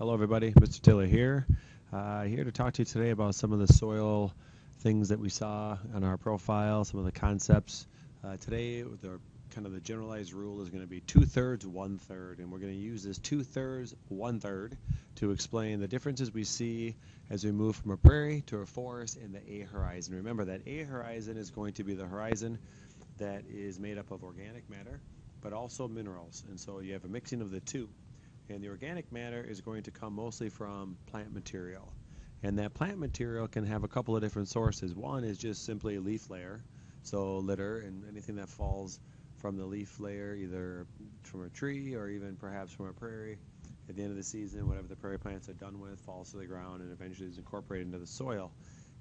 Hello everybody, Mr. Tiller here. Here to talk to you today about some of the soil things that we saw on our profile, some of the concepts. Today, the generalized rule is going to be 2/3, 1/3, and we're going to use this 2/3, 1/3 to explain the differences we see as we move from a prairie to a forest in the A horizon. Remember that A horizon is going to be the horizon that is made up of organic matter, but also minerals, and so you have a mixing of the two. And the organic matter is going to come mostly from plant material. And that plant material can have a couple of different sources. One is just simply a leaf layer, so litter and anything that falls from the leaf layer, either from a tree or even perhaps from a prairie. At the end of the season, whatever the prairie plants are done with falls to the ground and eventually is incorporated into the soil.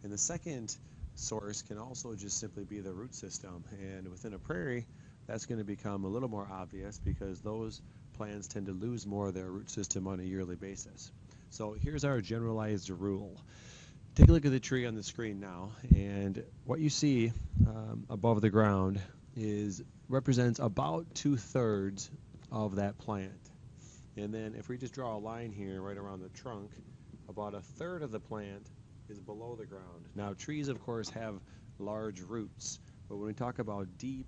And the second source can also just simply be the root system. And within a prairie, that's going to become a little more obvious because those plants tend to lose more of their root system on a yearly basis. So here's our generalized rule. Take a look at the tree on the screen now, and what you see above the ground represents about 2/3 of that plant. And then if we just draw a line here right around the trunk, about 1/3 of the plant is below the ground. Now trees of course have large roots, but when we talk about deep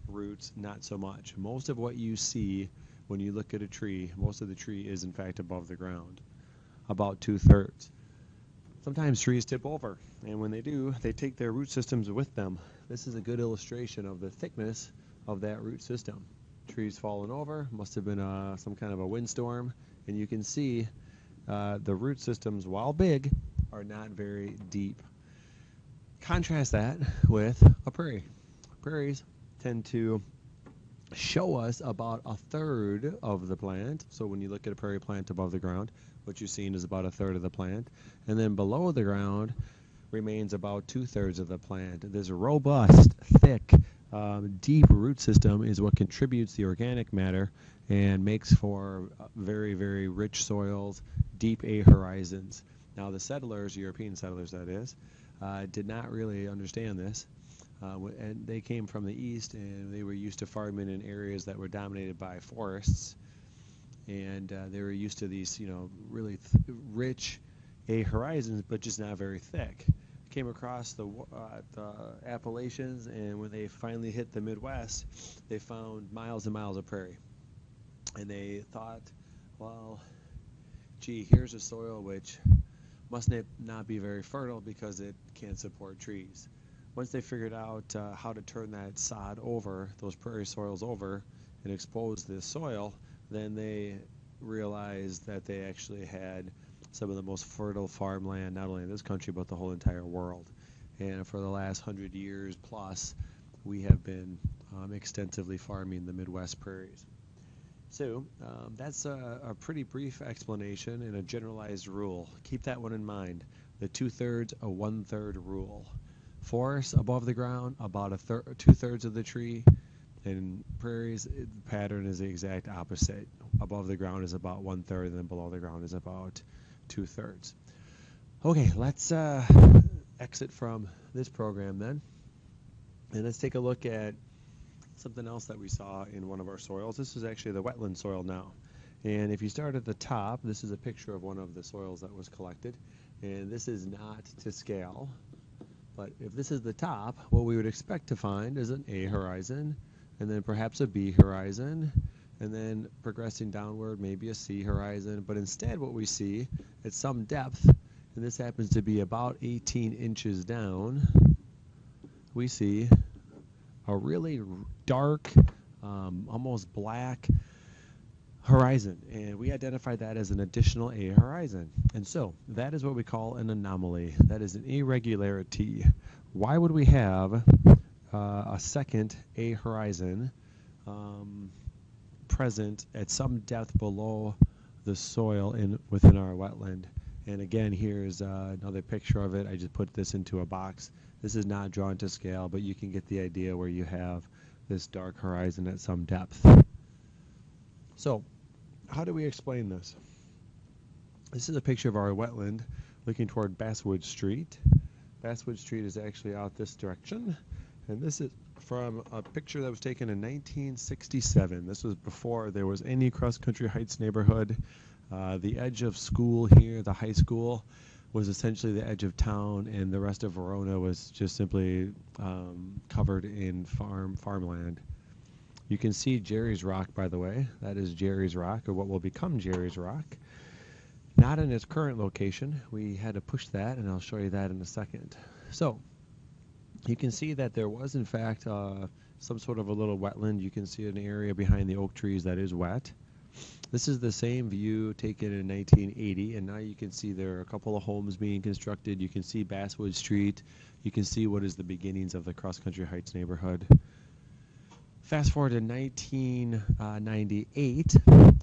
roots, not so much. Most of what you see when you look at a tree, most of the tree is in fact above the ground, about 2/3. Sometimes trees tip over, and when they do, they take their root systems with them. This is a good illustration of the thickness of that root system. Trees falling over, must have been some kind of a windstorm, and you can see the root systems, while big, are not very deep. Contrast that with a prairie. Prairies tend to show us about 1/3 of the plant. So when you look at a prairie plant above the ground, what you're seeing is about 1/3 of the plant, and then below the ground remains about 2/3 of the plant. This robust, thick, deep root system is what contributes the organic matter and makes for very, very rich soils, deep A horizons. Now the settlers, European settlers that is, did not really understand this. And they came from the east, and they were used to farming in areas that were dominated by forests, and they were used to these, really rich A horizons, but just not very thick. Came across the Appalachians, and when they finally hit the Midwest, they found miles and miles of prairie, and they thought, well, gee, here's a soil which must not be very fertile because it can't support trees. Once they figured out how to turn that sod over, those prairie soils over, and expose the soil, then they realized that they actually had some of the most fertile farmland, not only in this country, but the whole entire world. And for the last 100 years plus, we have been extensively farming the Midwest prairies. So that's a pretty brief explanation and a generalized rule. Keep that one in mind, the 2/3, 1/3 rule. Forests above the ground, about 2/3 of the tree. In prairies, the pattern is the exact opposite. Above the ground is about 1/3, and then below the ground is about 2/3. Okay, let's exit from this program then, and let's take a look at something else that we saw in one of our soils. This is actually the wetland soil now. And if you start at the top, this is a picture of one of the soils that was collected, and this is not to scale. But if this is the top, what we would expect to find is an A horizon, and then perhaps a B horizon, and then progressing downward, maybe a C horizon. But instead what we see at some depth, and this happens to be about 18 inches down, we see a really dark, almost black horizon, and we identified that as an additional A horizon. And so that is what we call an anomaly. That is an irregularity. Why would we have a second A horizon present at some depth below the soil within our wetland? And again, here's another picture of it. I just put this into a box. This is not drawn to scale, but you can get the idea where you have this dark horizon at some depth. So, how do we explain this? This is a picture of our wetland looking toward Basswood Street. Basswood Street is actually out this direction, and this is from a picture that was taken in 1967. This was before there was any cross-country heights neighborhood. The edge of school here, the high school, was essentially the edge of town, and the rest of Verona was just simply covered in farmland. You can see Jerry's Rock, by the way. That is Jerry's Rock, or what will become Jerry's Rock. Not in its current location. We had to push that, and I'll show you that in a second. So, you can see that there was, in fact, some sort of a little wetland. You can see an area behind the oak trees that is wet. This is the same view taken in 1980, and now you can see there are a couple of homes being constructed. You can see Basswood Street. You can see what is the beginnings of the Cross Country Heights neighborhood. Fast forward to 1998,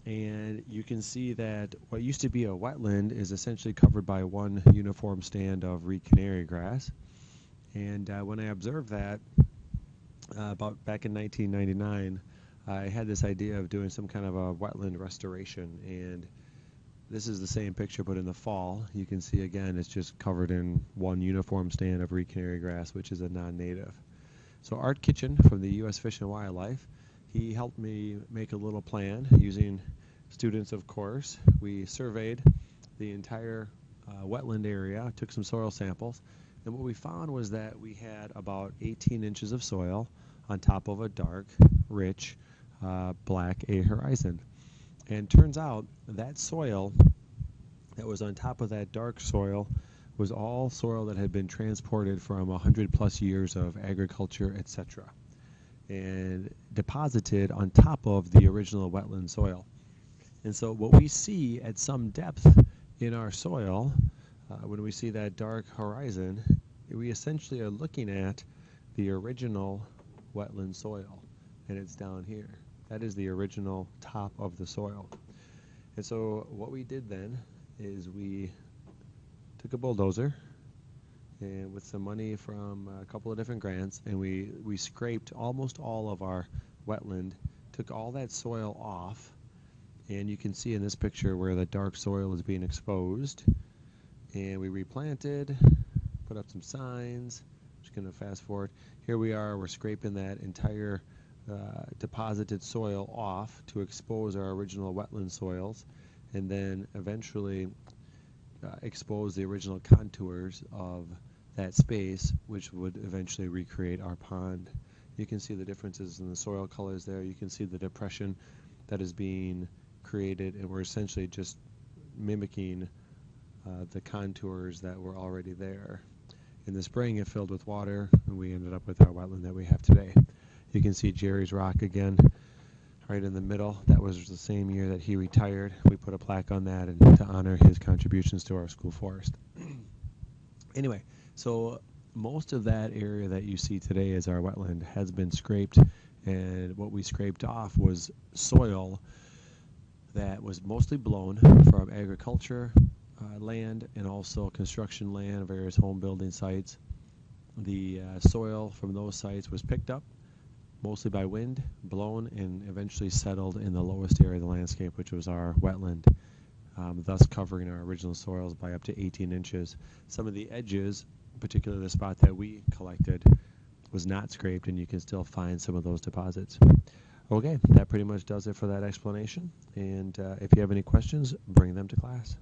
and you can see that what used to be a wetland is essentially covered by one uniform stand of reed canary grass. And when I observed that about back in 1999, I had this idea of doing some kind of a wetland restoration, and this is the same picture but in the fall. You can see again it's just covered in one uniform stand of reed canary grass, which is a non-native. So Art Kitchen from the U.S. Fish and Wildlife, he helped me make a little plan using students, of course. We surveyed the entire wetland area, took some soil samples, and what we found was that we had about 18 inches of soil on top of a dark, rich, black A horizon. And turns out that soil that was on top of that dark soil was all soil that had been transported from 100+ years of agriculture, etc., and deposited on top of the original wetland soil. And so what we see at some depth in our soil, when we see that dark horizon, we essentially are looking at the original wetland soil, and it's down here. That is the original top of the soil. And so what we did then is we took a bulldozer and with some money from a couple of different grants, and we scraped almost all of our wetland, took all that soil off, and you can see in this picture where the dark soil is being exposed, and we replanted, put up some signs. I'm just going to fast forward. Here we are, we're scraping that entire deposited soil off to expose our original wetland soils, and then eventually expose the original contours of that space, which would eventually recreate our pond. You can see the differences in the soil colors there. You can see the depression that is being created, and we're essentially just mimicking the contours that were already there. In the spring, it filled with water, and we ended up with our wetland that we have today. You can see Jerry's Rock again, right in the middle. That was the same year that he retired. We put a plaque on that and to honor his contributions to our school forest. Anyway, so most of that area that you see today as our wetland has been scraped, and what we scraped off was soil that was mostly blown from agriculture land and also construction land, various home building sites. The soil from those sites was picked up mostly by wind, blown, and eventually settled in the lowest area of the landscape, which was our wetland, thus covering our original soils by up to 18 inches. Some of the edges, particularly the spot that we collected, was not scraped, and you can still find some of those deposits. Okay, that pretty much does it for that explanation, and if you have any questions, bring them to class.